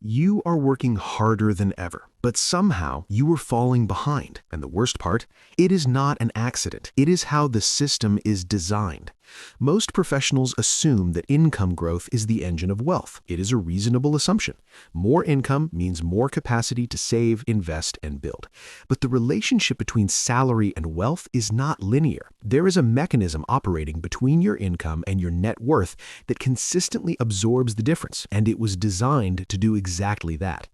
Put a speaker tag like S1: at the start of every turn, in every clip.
S1: You are working harder than ever, but somehow you are falling behind. And the worst part, it is not an accident. It is how the system is designed. Most professionals assume that income growth is the engine of wealth. It is a reasonable assumption. More income means more capacity to save, invest, and build. But the relationship between salary and wealth is not linear. There is a mechanism operating between your income and your net worth that consistently absorbs the difference, and it was designed to do exactly that.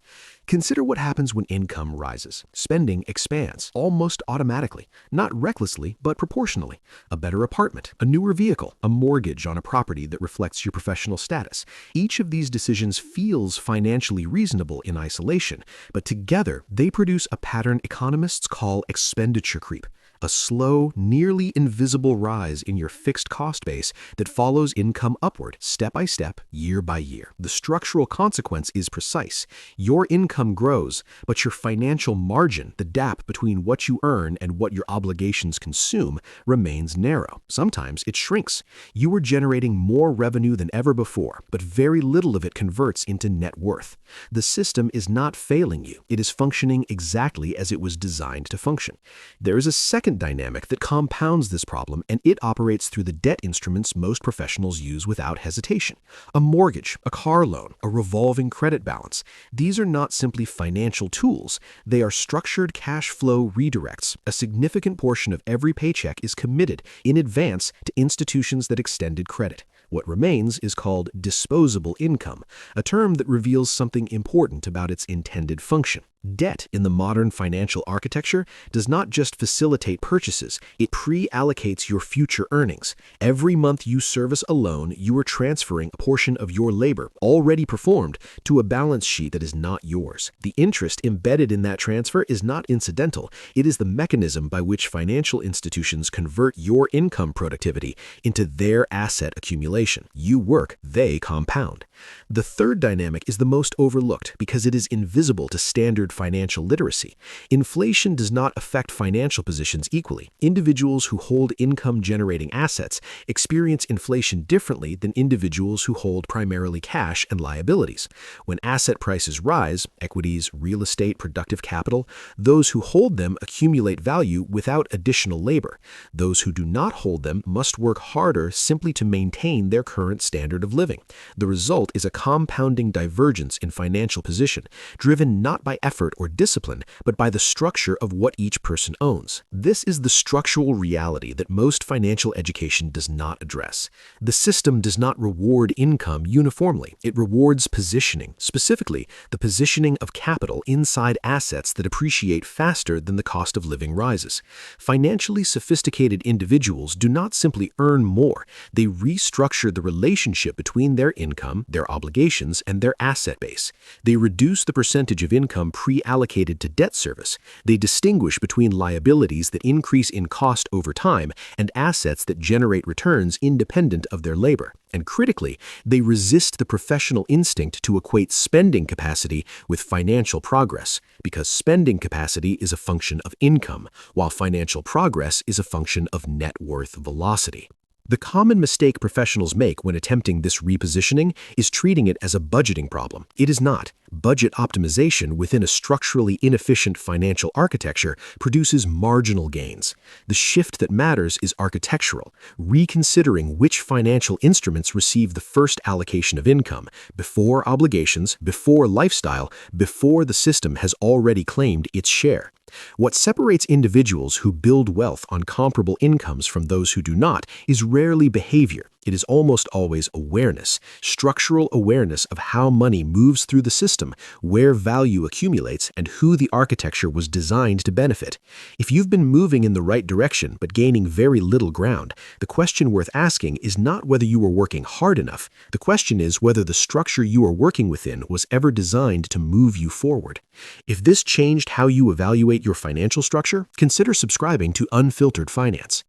S1: Consider what happens when income rises. Spending expands, almost automatically, not recklessly, but proportionally. A better apartment, a newer vehicle, a mortgage on a property that reflects your professional status. Each of these decisions feels financially reasonable in isolation, but together they produce a pattern economists call expenditure creep. A slow, nearly invisible rise in your fixed cost base that follows income upward, step by step, year by year. The structural consequence is precise. Your income grows, but your financial margin, the gap between what you earn and what your obligations consume, remains narrow. Sometimes it shrinks. You are generating more revenue than ever before, but very little of it converts into net worth. The system is not failing you. It is functioning exactly as it was designed to function. There is a second dynamic that compounds this problem, and it operates through the debt instruments most professionals use without hesitation. A mortgage, a car loan, a revolving credit balance. These are not simply financial tools. They are structured cash flow redirects. A significant portion of every paycheck is committed in advance to institutions that extended credit. What remains is called disposable income, a term that reveals something important about its intended function. Debt in the modern financial architecture does not just facilitate purchases, it pre-allocates your future earnings. Every month you service a loan, you are transferring a portion of your labor, already performed, to a balance sheet that is not yours. The interest embedded in that transfer is not incidental, it is the mechanism by which financial institutions convert your income productivity into their asset accumulation. You work, they compound. The third dynamic is the most overlooked because it is invisible to standard financial literacy. Inflation does not affect financial positions equally. Individuals who hold income-generating assets experience inflation differently than individuals who hold primarily cash and liabilities. When asset prices rise, equities, real estate, productive capital, those who hold them accumulate value without additional labor. Those who do not hold them must work harder simply to maintain their current standard of living. The result is a compounding divergence in financial position, driven not by effort or discipline, but by the structure of what each person owns. This is the structural reality that most financial education does not address. The system does not reward income uniformly. It rewards positioning, specifically the positioning of capital inside assets that appreciate faster than the cost of living rises. Financially sophisticated individuals do not simply earn more. They restructure the relationship between their income, their obligations, and their asset base. They reduce the percentage of income pre-allocated to debt service. They distinguish between liabilities that increase in cost over time and assets that generate returns independent of their labor. And critically, they resist the professional instinct to equate spending capacity with financial progress, because spending capacity is a function of income, while financial progress is a function of net worth velocity. The common mistake professionals make when attempting this repositioning is treating it as a budgeting problem. It is not. Budget optimization within a structurally inefficient financial architecture produces marginal gains. The shift that matters is architectural, reconsidering which financial instruments receive the first allocation of income, before obligations, before lifestyle, before the system has already claimed its share. What separates individuals who build wealth on comparable incomes from those who do not is rarely behavior. It is almost always awareness, structural awareness of how money moves through the system, where value accumulates, and who the architecture was designed to benefit. If you've been moving in the right direction but gaining very little ground, the question worth asking is not whether you were working hard enough. The question is whether the structure you are working within was ever designed to move you forward. If this changed how you evaluate your financial structure, consider subscribing to Unfiltered Finance.